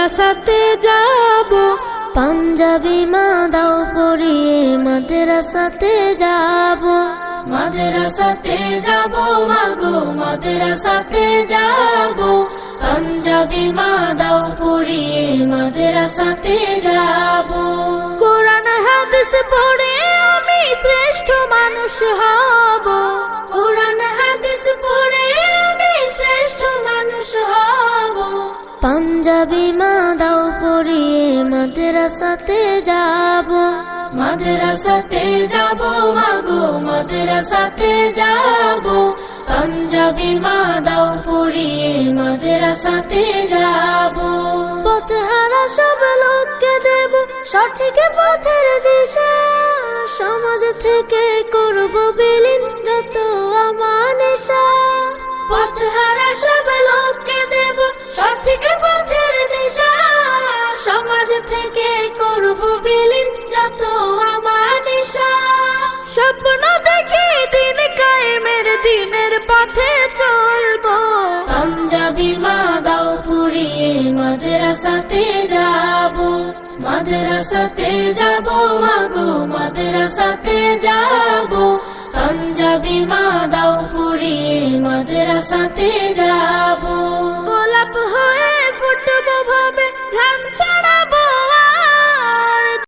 সাথে যাব পাঞ্জাবি মা দাও পরিয়ে মাদ্রাসাতে যাব, মাদ্রাসাতে যাব মাগো মাদ্রাসাতে যাব, পাঞ্জাবি মা দাও পরিয়ে মাদ্রাসাতে যাব। কোরআন হাদিস পড়ে আমি শ্রেষ্ঠ মানুষ হব, কোরআন হাদিস পড়ে আমি শ্রেষ্ঠ মানুষ হব, পাঞ্জাবি মা দাও পরিয়ে মাদ্রাসাতে যাব, মাদ্রাসাতে যাব মাগো মাদ্রাসাতে যাব, পাঞ্জাবি মা দাও পরিয়ে মাদ্রাসাতে যাব। পথহারা সব লোককে দেব সঠিক পথের দিশা, সমাজ থেকে করব বিলীন যত আমানেশা। পথহারা সব লোককে দেব সঠিক পথের দিশা, সমাজ থেকে করব বিলীন যত আমানেশা। স্বপ্ন দেখি দিন কায়েমের দিনের পথে চলবো, পাঞ্জাবি মা দাও পরিয়ে মাদ্রাসাতে যাব, মাদ্রাসাতে যাব মাগো মাদ্রাসাতে যাব, পাঞ্জাবি মা দাও পরিয়ে মাদ্রাসাতে যাব। গোলাপ হয়ে ফুটবো ভাবে ঘ্রাণ